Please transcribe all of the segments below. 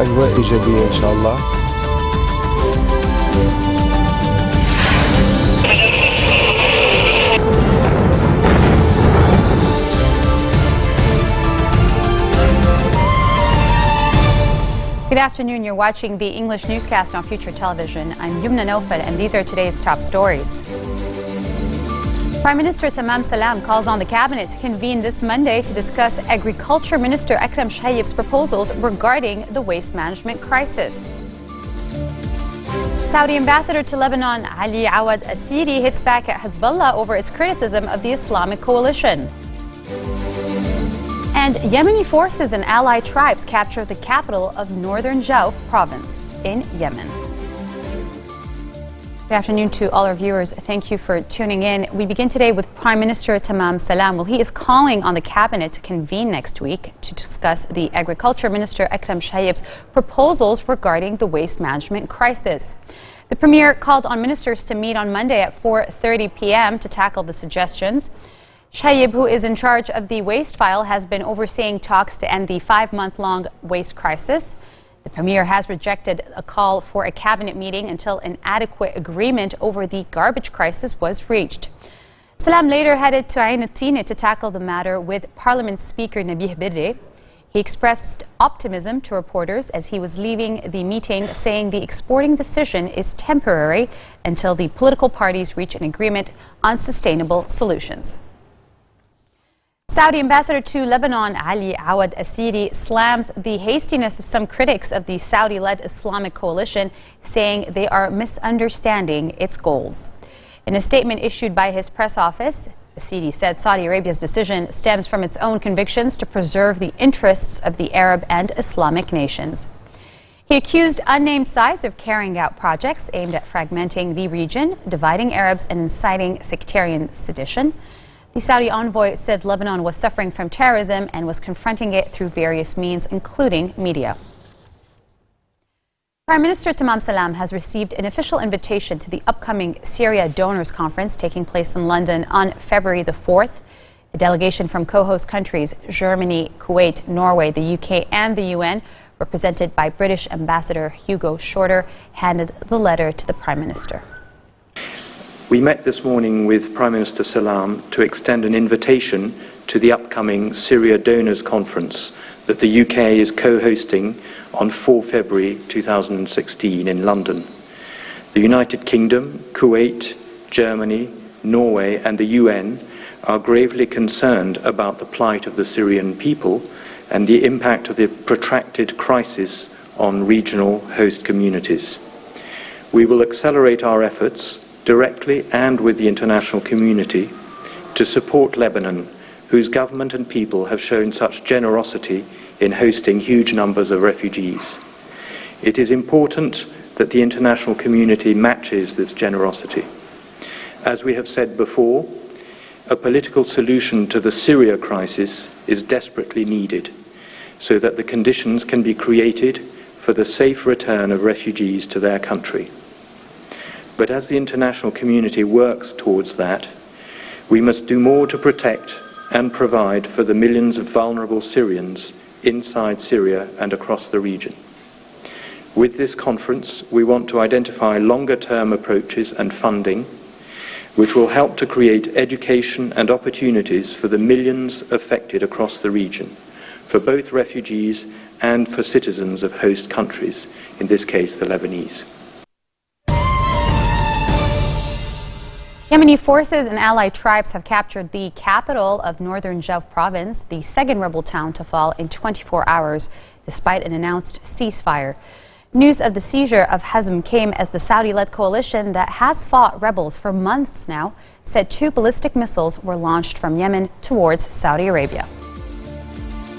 أجواء إيجابية إن شاء الله. Good afternoon. You're watching the English newscast on Future Television. I'm Yumna Naufal, and these are today's top stories. Prime Minister Tamam Salam calls on the cabinet to convene this Monday to discuss Agriculture Minister Akram Shayib's proposals regarding the waste management crisis. Saudi Ambassador to Lebanon Ali Awad Asiri hits back at Hezbollah over its criticism of the Islamic coalition. And Yemeni forces and allied tribes capture the capital of northern Jauf province in Yemen. Good afternoon to all our viewers. Thank you for tuning in. We begin today with Prime Minister Tamam Salam. Well, he is calling on the cabinet to convene next week to discuss the Agriculture Minister Akram Shayib's proposals regarding the waste management crisis. The Premier called on ministers to meet on Monday at 4:30 p.m. to tackle the suggestions. Shayib, who is in charge of the waste file, has been overseeing talks to end the 5-month-long waste crisis. The Premier has rejected a call for a cabinet meeting until an adequate agreement over the garbage crisis was reached. Salam later headed to Ain al-Tina to tackle the matter with Parliament Speaker Nabih Berri. He expressed optimism to reporters as he was leaving the meeting, saying the exporting decision is temporary until the political parties reach an agreement on sustainable solutions. Saudi Ambassador to Lebanon Ali Awad Asiri slams the hastiness of some critics of the Saudi-led Islamic coalition, saying they are misunderstanding its goals. In a statement issued by his press office, Asiri said Saudi Arabia's decision stems from its own convictions to preserve the interests of the Arab and Islamic nations. He accused unnamed sides of carrying out projects aimed at fragmenting the region, dividing Arabs, and inciting sectarian sedition. The Saudi envoy said Lebanon was suffering from terrorism and was confronting it through various means, including media. Prime Minister Tamam Salam has received an official invitation to the upcoming Syria Donors Conference taking place in London on February the 4th. A delegation from co-host countries Germany, Kuwait, Norway, the UK and the UN, represented by British Ambassador Hugo Shorter, handed the letter to the Prime Minister. We met this morning with Prime Minister Salam to extend an invitation to the upcoming Syria Donors Conference that the UK is co-hosting on 4 February 2016 in London. The United Kingdom, Kuwait, Germany, Norway and the UN are gravely concerned about the plight of the Syrian people and the impact of the protracted crisis on regional host communities. We will accelerate our efforts directly and with the international community to support Lebanon, whose government and people have shown such generosity in hosting huge numbers of refugees. It is important that the international community matches this generosity. As we have said before, a political solution to the Syria crisis is desperately needed so that the conditions can be created for the safe return of refugees to their country. But as the international community works towards that, we must do more to protect and provide for the millions of vulnerable Syrians inside Syria and across the region. With this conference, we want to identify longer-term approaches and funding, which will help to create education and opportunities for the millions affected across the region, for both refugees and for citizens of host countries, in this case the Lebanese. Yemeni forces and allied tribes have captured the capital of northern Jauf province, the second rebel town to fall in 24 hours, despite an announced ceasefire. News of the seizure of Hazm came as the Saudi-led coalition that has fought rebels for months now said 2 ballistic missiles were launched from Yemen towards Saudi Arabia.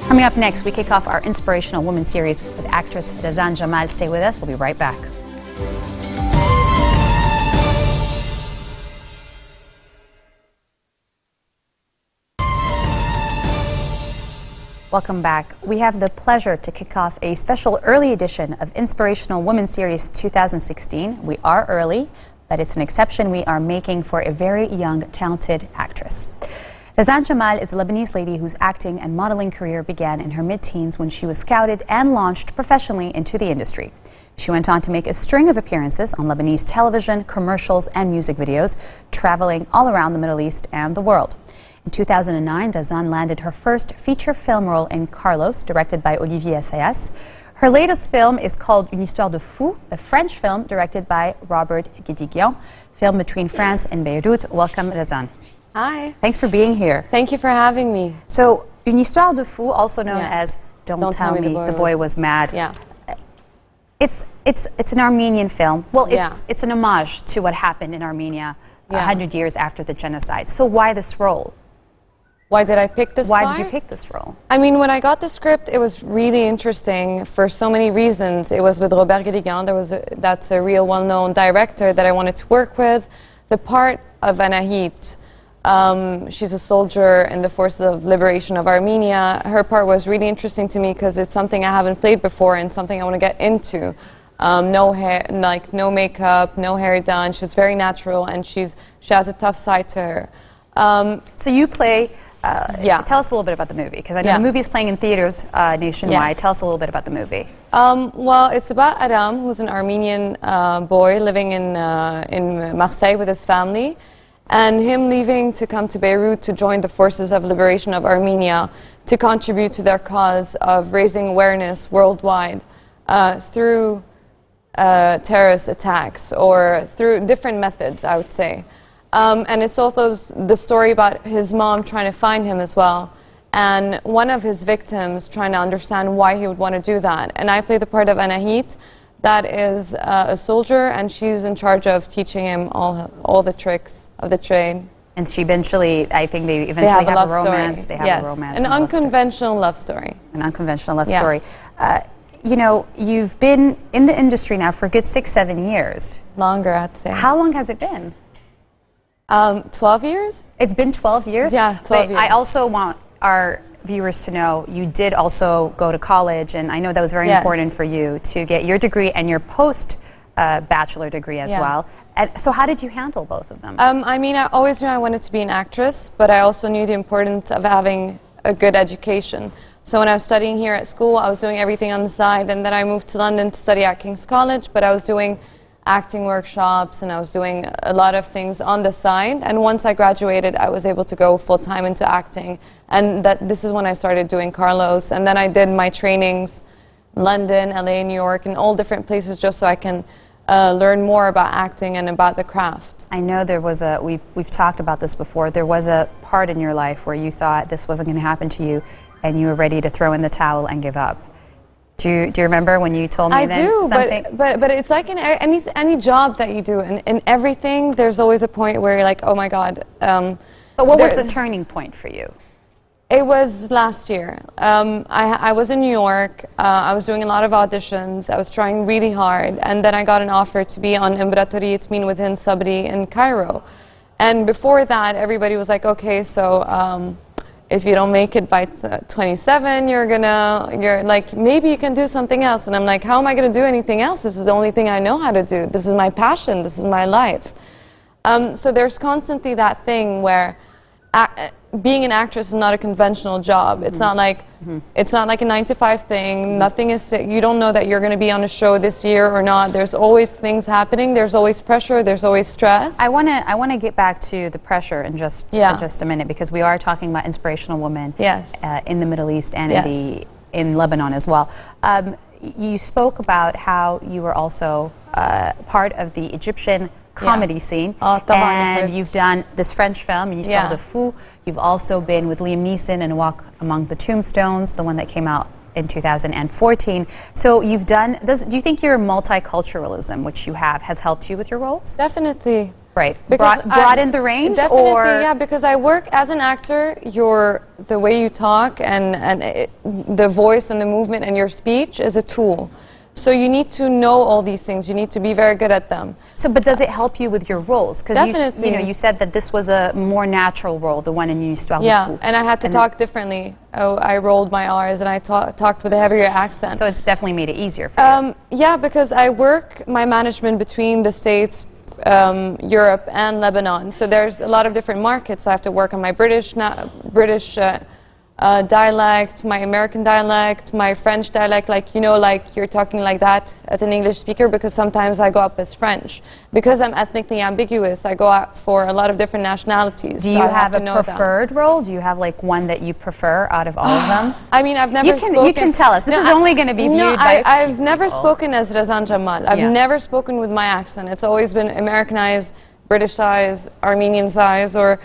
Coming up next, we kick off our Inspirational Woman series with actress Razan Jamal. Stay with us. We'll be right back. Welcome back. We have the pleasure to kick off a special early edition of Inspirational Women Series 2016. We are early, but it's an exception we are making for a very young, talented actress. Razan Jamal is a Lebanese lady whose acting and modeling career began in her mid-teens when she was scouted and launched professionally into the industry. She went on to make a string of appearances on Lebanese television, commercials, and music videos, traveling all around the Middle East and the world. In 2009, Razan landed her first feature film role in Carlos, directed by Olivier Assayas. Her latest film is called Une histoire de fou, a French film directed by Robert Guédiguian, filmed between France and Beirut. Welcome, Razan. Hi. Thanks for being here. Thank you for having me. So, Une histoire de fou, also known as Don't Tell Me the Boy Was Mad. Yeah. It's an Armenian film. Well, it's an homage to what happened in Armenia 100 years after the genocide. So why this role? Why did I pick this Why part? did you pick this role? I mean, when I got the script, it was really interesting for so many reasons. It was with Robert Guédiguian. That's a real well-known director that I wanted to work with. The part of Anahit, she's a soldier in the Forces of Liberation of Armenia. Her part was really interesting to me because it's something I haven't played before and something I want to get into. No hair, like no makeup, no hair done. She was very natural, and she has a tough side to her. So you play. Tell us a little bit about the movie, because I know the movie is playing in theaters nationwide. Yes. Tell us a little bit about the movie. Well, it's about Aram, who's an Armenian boy living in Marseille with his family, and him leaving to come to Beirut to join the Forces of Liberation of Armenia to contribute to their cause of raising awareness worldwide through terrorist attacks or through different methods, I would say. And it's also the story about his mom trying to find him as well, and one of his victims trying to understand why he would want to do that. And I play the part of Anahit, that is a soldier, and she's in charge of teaching him all the tricks of the trade. And she eventually, I think they eventually have a romance. Story. They have a romance. An unconventional love story. An unconventional love story. You know, you've been in the industry now for a good 6-7 years. Longer, I'd say. How long has it been? 12 years? It's been 12 years? Yeah, 12 years. I also want our viewers to know you did also go to college, and I know that was very important for you to get your degree and your post-bachelor degree as well. And so how did you handle both of them? I mean, I always knew I wanted to be an actress, but I also knew the importance of having a good education. So when I was studying here at school, I was doing everything on the side, and then I moved to London to study at King's College, but I was doing acting workshops, and I was doing a lot of things on the side. And once I graduated, I was able to go full-time into acting. And this is when I started doing Carlos. And then I did my trainings in London, LA, New York, and all different places just so I can learn more about acting and about the craft. I know there was we've talked about this before, there was a part in your life where you thought this wasn't going to happen to you, and you were ready to throw in the towel and give up. Do you remember when you told me I do, but it's like in any job that you do, in everything, there's always a point where you're like, oh my God. But what was the turning point for you? It was last year. I was in New York. I was doing a lot of auditions. I was trying really hard, and then I got an offer to be on Imperatoriyet Min with Hind Sabri in Cairo. And before that, everybody was like, okay, so if you don't make it by 27, you're like, maybe you can do something else. And I'm like, how am I going to do anything else? This is the only thing I know how to do. This is my passion. This is my life. So there's constantly that thing where being an actress is not a conventional job. It's not like it's not like a 9-to-5 thing. Nothing is. You don't know that you're going to be on a show this year or not. There's always things happening. There's always pressure. There's always stress. I want to get back to the pressure in just a minute, because we are talking about inspirational women in the Middle East and in Lebanon as well. You spoke about how you were also part of the Egyptian comedy scene, and you've done this French film, Une histoire de fou. You've also been with Liam Neeson in Walk Among the Tombstones, the one that came out in 2014. So you've done, do you think your multiculturalism, which you have, has helped you with your roles? Definitely. Right. Broadened the range? Definitely, yeah, because I work as an actor, the way you talk and the voice and the movement and your speech is a tool. So you need to know all these things. You need to be very good at them. So, but does it help you with your roles? Because you said that this was a more natural role, the one in Une histoire de fou. And I had to talk differently. I rolled my R's and I talked with a heavier accent. So it's definitely made it easier for you. Yeah, because I work my management between the States, Europe and Lebanon. So there's a lot of different markets. I have to work on my British dialect, my American dialect, my French dialect, like, you know, like you're talking like that as an English speaker, because sometimes I go up as French. Because I'm ethnically ambiguous, I go out for a lot of different nationalities. Do you have a preferred role? Do you have like one that you prefer out of all of them? I mean, I've never spoken. You can tell us. This is only going to be viewed by I've never spoken as Razan Jamal. I've never spoken with my accent. It's always been Americanized, Britishized, Armenianized, or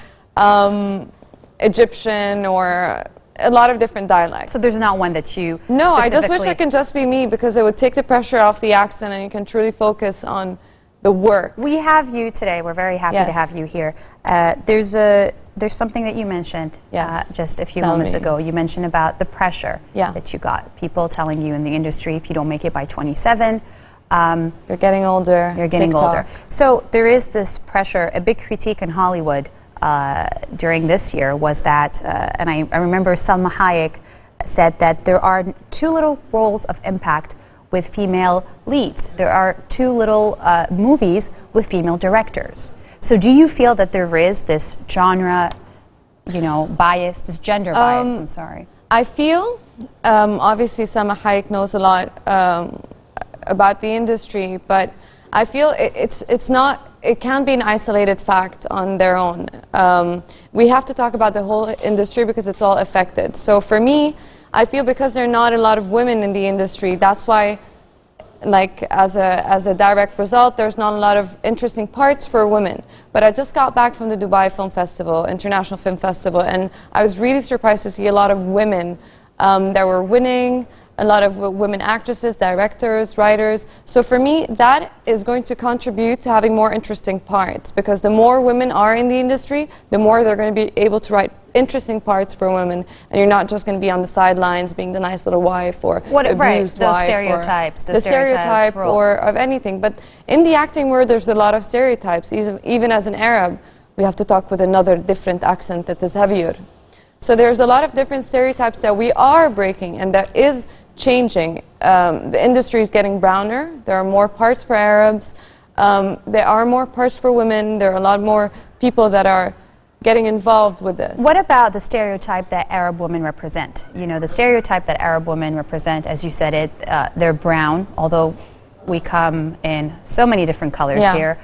Egyptian, or a lot of different dialects. So there's not one that you No, I just wish I could just be me, because it would take the pressure off the accent and you can truly focus on the work. We have you today. We're very happy to have you here. There's something that you mentioned just a few moments ago. You mentioned about the pressure that you got. People telling you in the industry, if you don't make it by 27, you're getting older. You're getting older. So there is this pressure. A big critique in Hollywood during this year was that, and I remember Salma Hayek said that there are too little roles of impact with female leads. There are too little movies with female directors. So do you feel that there is this genre, you know, bias, this gender bias, I'm sorry? I feel, obviously Salma Hayek knows a lot about the industry, but I feel it's not, it can't be an isolated fact on their own. We have to talk about the whole industry because it's all affected. So for me, I feel because there are not a lot of women in the industry, that's why, like, as a direct result, there's not a lot of interesting parts for women. But I just got back from the Dubai Film Festival, International Film Festival, and I was really surprised to see a lot of women that were winning, a lot of women actresses, directors, writers. So for me, that is going to contribute to having more interesting parts, because the more women are in the industry, the more they're going to be able to write interesting parts for women, and you're not just going to be on the sidelines being the nice little wife or abused those wife, stereotypes, the stereotype or of anything. But in the acting world, there's a lot of stereotypes. Even as an Arab, we have to talk with another different accent that is heavier. So there's a lot of different stereotypes that we are breaking, and that is changing. The industry is getting browner. There are more parts for Arabs. There are more parts for women. There are a lot more people that are getting involved with this. What about the stereotype that Arab women represent? You know, the stereotype that Arab women represent, as you said it, they're brown, although we come in so many different colors here.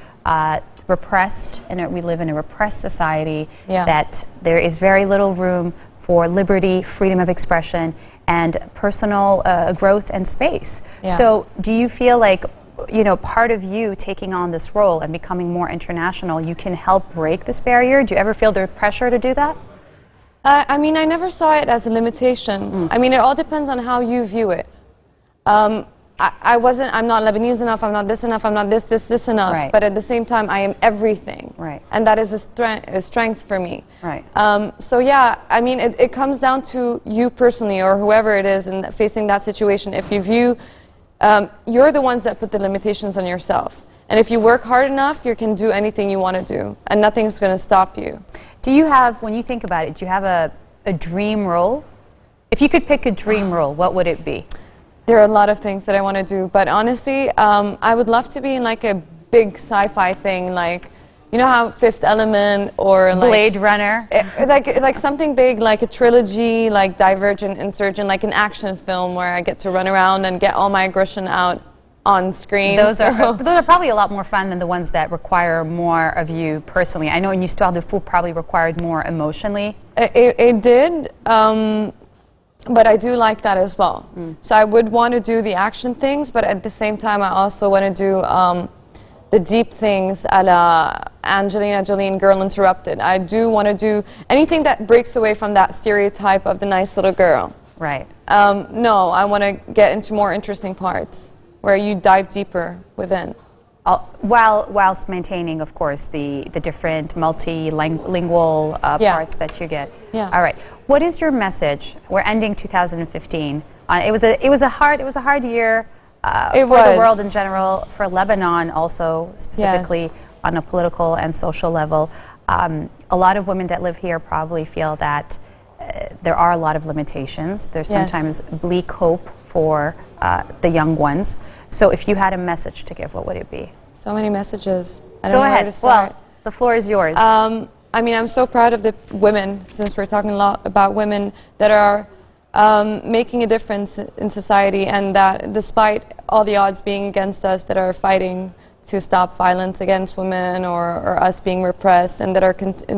Repressed, and we live in a repressed society, that there is very little room for liberty, freedom of expression, and personal growth and space. So do you feel like, you know, part of you taking on this role and becoming more international, you can help break this barrier? Do you ever feel the pressure to do that? I mean, I never saw it as a limitation. I mean, it all depends on how you view it. I'm not Lebanese enough, I'm not this enough, I'm not this enough, but at the same time, I am everything. And that is a strength for me. So yeah, I mean, it comes down to you personally, or whoever it is in facing that situation. If you view, you're the ones that put the limitations on yourself. And if you work hard enough, you can do anything you want to do, and nothing's going to stop you. Do you have, when you think about it, do you have a dream role? If you could pick a dream role, what would it be? There are a lot of things that I want to do, but honestly, I would love to be in like a big sci-fi thing, like, you know how Fifth Element or like Blade Runner, like something big, like a trilogy, like Divergent, Insurgent, like an action film where I get to run around and get all my aggression out on screen. Those are probably a lot more fun than the ones that require more of you personally. I know in Histoire de Fou probably required more emotionally. It did. But I do like that as well. So I would want to do the action things, but at the same time, I also want to do the deep things a la Angelina Jolie in Girl Interrupted. I do want to do anything that breaks away from that stereotype of the nice little girl. No, I want to get into more interesting parts where you dive deeper within. Whilst maintaining, of course, the different multilingual parts that you get. All right. What is your message? We're ending 2015. It was a hard year for the world in general, for Lebanon also, specifically on a political and social level. A lot of women that live here probably feel that there are a lot of limitations. There's sometimes bleak hope for the young ones. So if you had a message to give, what would it be? So many messages. I don't know where to start. Well, the floor is yours. I mean, I'm so proud of the women, since we're talking a lot about women that are making a difference in society, and that despite all the odds being against us, that are fighting to stop violence against women or us being repressed, and that are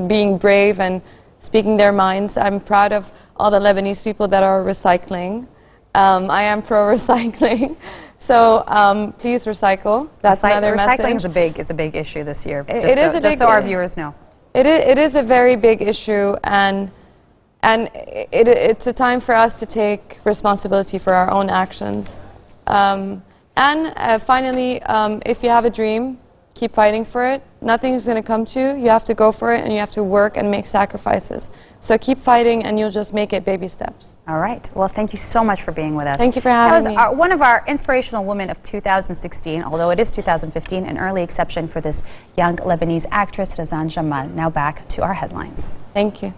being brave and speaking their minds. I'm proud of all the Lebanese people that are recycling. I am pro-recycling. So please recycle. That's another message. Recycling is a big issue this year. Just so our viewers know. It is a very big issue, and it's a time for us to take responsibility for our own actions. And finally, if you have a dream, keep fighting for it. Nothing is going to come to you. You have to go for it, and you have to work and make sacrifices. So keep fighting, and you'll just make it baby steps. All right. Well, thank you so much for being with us. Thank you for having me. That was one of our inspirational women of 2016, although it is 2015, an early exception for this young Lebanese actress, Razan Jamal. Now back to our headlines. Thank you.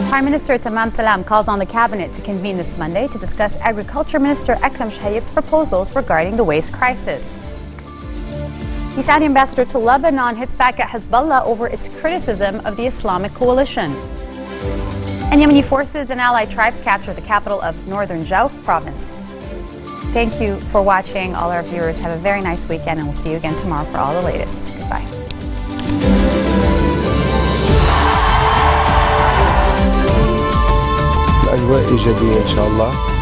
Prime Minister Tamam Salam calls on the cabinet to convene this Monday to discuss Agriculture Minister Akram Shayib's proposals regarding the waste crisis. The Saudi ambassador to Lebanon hits back at Hezbollah over its criticism of the Islamic coalition. And Yemeni forces and allied tribes capture the capital of northern Jauf province. Thank you for watching. All our viewers, have a very nice weekend, and we'll see you again tomorrow for all the latest. Goodbye. الأجواء إيجابية إن شاء الله.